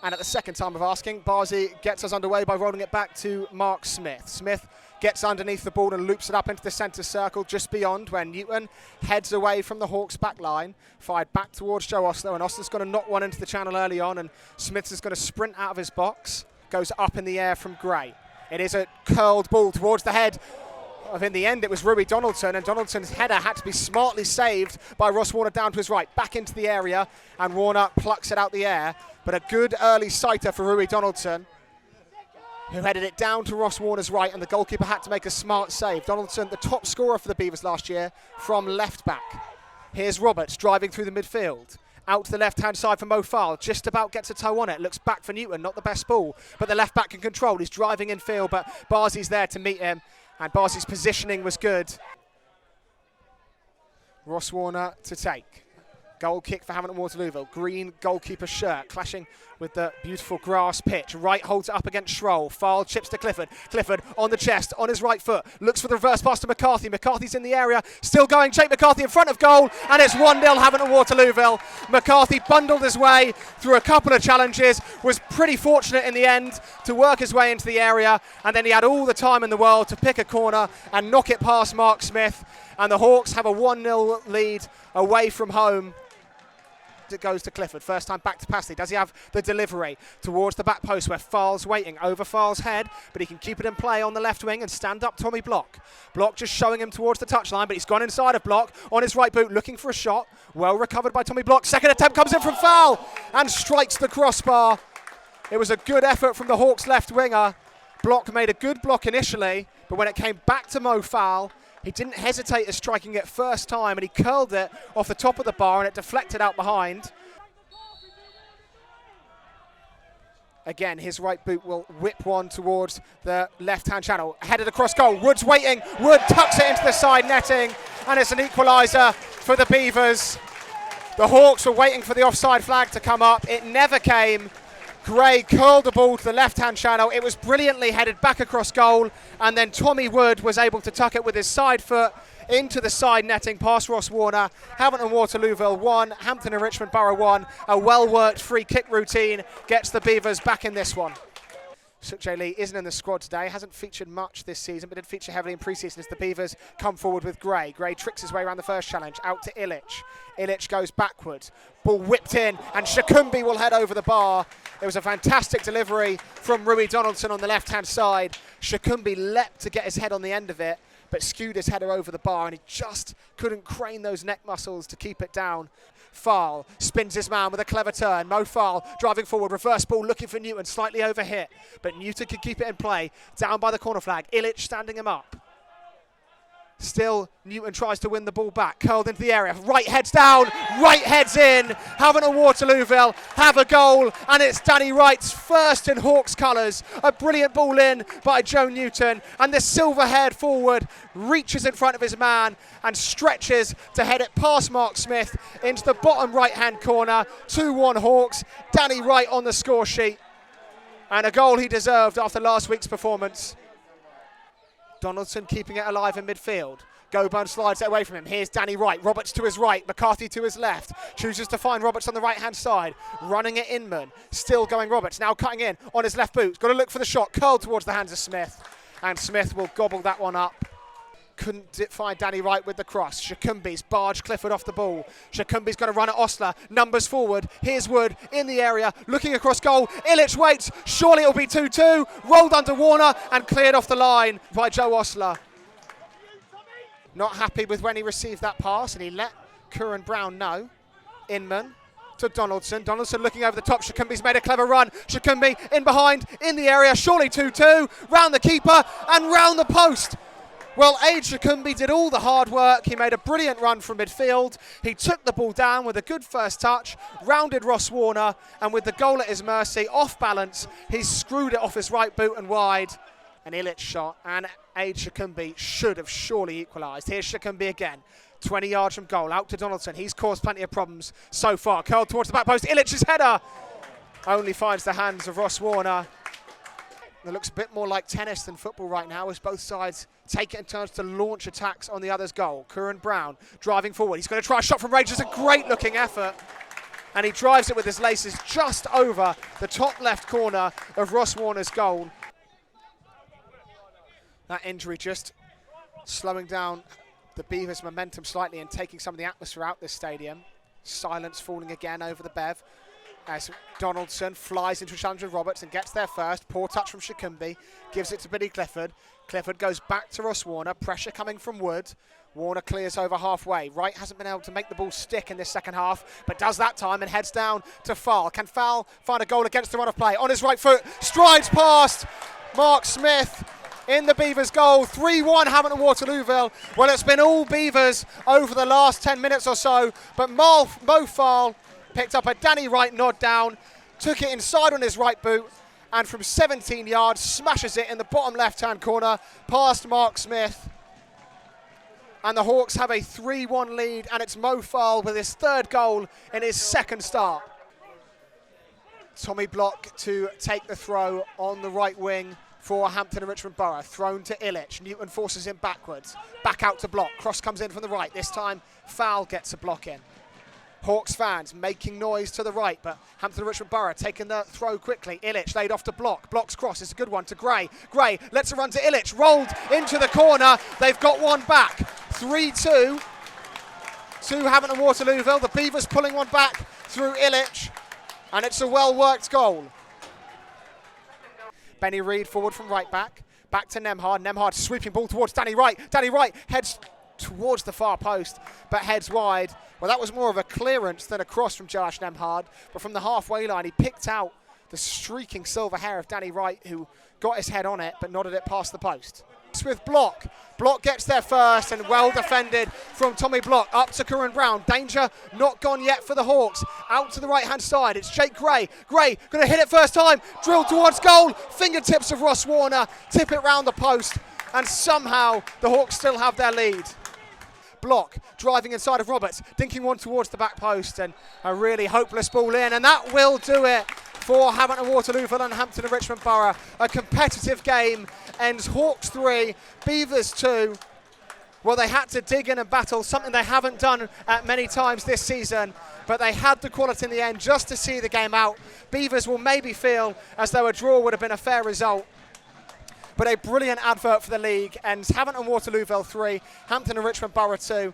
And at the second time of asking, Barzi gets us underway by rolling it back to Mark Smith. Smith gets underneath the ball and loops it up into the centre circle just beyond, where Newton heads away from the Hawks' back line, fired back towards Joe Osler, and Osler's going to knock one into the channel early on, and Smith is going to sprint out of his box, goes up in the air from Gray. It is a curled ball towards the head. In the end, it was Rui Donaldson, and Donaldson's header had to be smartly saved by Ross Warner down to his right, back into the area, and Warner plucks it out the air. But a good early sighter for Rui Donaldson, who headed it down to Ross Warner's right, and the goalkeeper had to make a smart save. Donaldson, the top scorer for the Beavers last year, from left back. Here's Roberts driving through the midfield. Out to the left-hand side for Mo Farl, just about gets a toe on it, looks back for Newton, not the best ball, but the left back can control. He's driving in field, but Barzi's there to meet him, and Barzi's positioning was good. Ross Warner to take. Goal kick for Havant Waterlooville. Green goalkeeper shirt clashing with the beautiful grass pitch. Right holds it up against Schroll. Farl chips to Clifford. Clifford on the chest, on his right foot. Looks for the reverse pass to McCarthy. McCarthy's in the area. Still going. Jake McCarthy in front of goal. And it's 1-0 Havant Waterlooville. McCarthy bundled his way through a couple of challenges. Was pretty fortunate in the end to work his way into the area. And then he had all the time in the world to pick a corner and knock it past Mark Smith. And the Hawks have a 1-0 lead away from home. It goes to Clifford, first time back to Passley. Does he have the delivery towards the back post where Farl's waiting over Farl's head, but he can keep it in play on the left wing and stand up Tommy Block. Block just showing him towards the touchline, but he's gone inside of Block on his right boot looking for a shot. Well recovered by Tommy Block. Second attempt comes in from Farl and strikes the crossbar. It was a good effort from the Hawks left winger. Block made a good block initially, but when it came back to Mo Farl, he didn't hesitate at striking it first time, and he curled it off the top of the bar and it deflected out behind. Again, his right boot will whip one towards the left-hand channel. Headed across goal. Wood's waiting. Wood tucks it into the side netting, and it's an equaliser for the Beavers. The Hawks were waiting for the offside flag to come up. It never came. Gray curled the ball to the left-hand channel. It was brilliantly headed back across goal, and then Tommy Wood was able to tuck it with his side foot into the side netting past Ross Warner. Havant and Waterlooville 1, Hampton and Richmond Boro 1. A well-worked free kick routine gets the Beavers back in this one. Sukjay Lee isn't in the squad today, hasn't featured much this season, but did feature heavily in pre-season as the Beavers come forward with Gray. Gray tricks his way around the first challenge, out to Illich. Illich goes backwards, ball whipped in, and Shakumbi will head over the bar. It was a fantastic delivery from Rui Donaldson on the left-hand side. Shakumbi leapt to get his head on the end of it, but skewed his header over the bar, and he just couldn't crane those neck muscles to keep it down. Farl spins his man with a clever turn. Mo Farl driving forward, reverse ball looking for Newton, slightly overhit, but Newton can keep it in play, down by the corner flag. Illich standing him up. Still, Newton tries to win the ball back, curled into the area, right heads down, right heads in. Havant and Waterlooville have a goal, and it's Danny Wright's first in Hawks colours. A brilliant ball in by Joe Newton, and this silver-haired forward reaches in front of his man and stretches to head it past Mark Smith into the bottom right-hand corner. 2-1 Hawks, Danny Wright on the score sheet, and a goal he deserved after last week's performance. Donaldson keeping it alive in midfield. Goburn slides it away from him. Here's Danny Wright. Roberts to his right. McCarthy to his left. Chooses to find Roberts on the right-hand side. Running it Inman. Still going Roberts. Now cutting in on his left boot. Got to look for the shot. Curled towards the hands of Smith. And Smith will gobble that one up. Couldn't find Danny Wright with the cross. Shakumbi's barged Clifford off the ball. Shakumbi's going to run at Osler. Numbers forward. Here's Wood in the area. Looking across goal. Illich waits. Surely it'll be 2-2. Rolled under Warner and cleared off the line by Joe Osler. Not happy with when he received that pass, and he let Curran Brown know. Inman to Donaldson. Donaldson looking over the top. Shakumbi's made a clever run. Shakumbi in behind, in the area. Surely 2-2. Round the keeper and round the post. Well, Aid Shakumbi did all the hard work. He made a brilliant run from midfield. He took the ball down with a good first touch, rounded Ross Warner, and with the goal at his mercy, off balance, he screwed it off his right boot and wide. An Illich shot, and Aid Shakumbi should have surely equalised. Here's Shakumbi again, 20 yards from goal, out to Donaldson. He's caused plenty of problems so far. Curled towards the back post. Illich's header only finds the hands of Ross Warner. It looks a bit more like tennis than football right now, as both sides take it in turns to launch attacks on the other's goal. Curran Brown driving forward. He's going to try a shot from range. It's a great looking effort. and he drives it with his laces just over the top left corner of Ross Warner's goal. That injury just slowing down the Beavers' momentum slightly and taking some of the atmosphere out this stadium. Silence falling again over the Bev as Donaldson flies into a challenge with Roberts and gets there first. Poor touch from Shakumbi, gives it to Billy Clifford. Clifford goes back to Ross Warner, pressure coming from Wood. Warner clears over halfway. Wright hasn't been able to make the ball stick in this second half, but does that time and heads down to Fowl. Can Fowl find a goal against the run of play? On his right foot, strides past Mark Smith in the Beavers goal. 3-1 Havant Waterlooville. Well, it's been all Beavers over the last 10 minutes or so, but Mo Fowl picked up a Danny Wright nod down, took it inside on his right boot, and from 17 yards smashes it in the bottom left-hand corner past Mark Smith. And the Hawks have a 3-1 lead, and it's Mo Fowl with his third goal in his second start. Tommy Block to take the throw on the right wing for Hampton and Richmond Boro. Thrown to Illich. Newton forces him backwards. Back out to Block. Cross comes in from the right. This time, Fowl gets a block in. Hawks fans making noise to the right, but Hampton and Richmond Boro taking the throw quickly. Illich laid off to Block. Block's cross is a good one to Gray. Gray lets it run to Illich. Rolled into the corner. They've got one back. 3-2 to Havant and Waterlooville. The Beavers pulling one back through Illich, and it's a well-worked goal. Benny Reid forward from right back. Back to Nemhard. Nemhard sweeping ball towards Danny Wright. Danny Wright heads towards the far post, but heads wide. Well, that was more of a clearance than a cross from Josh Nemhard, but from the halfway line, he picked out the streaking silver hair of Danny Wright, who got his head on it, but nodded it past the post. It's with Block. Block gets there first, and well defended from Tommy Block. Up to Curran Brown. Danger not gone yet for the Hawks. Out to the right-hand side. It's Jake Gray. Gray going to hit it first time. Drilled towards goal. Fingertips of Ross Warner. Tip it round the post, and somehow the Hawks still have their lead. Block driving inside of Roberts, dinking one towards the back post, and a really hopeless ball in, and that will do it for Havant and Waterlooville and Hampton and Richmond Boro. A competitive game ends Hawks 3, Beavers 2. Well, they had to dig in and battle, something they haven't done many times this season, but they had the quality in the end just to see the game out. Beavers will maybe feel as though a draw would have been a fair result, but a brilliant advert for the league, and Havant and Waterlooville 3, Hampton and Richmond Boro 2.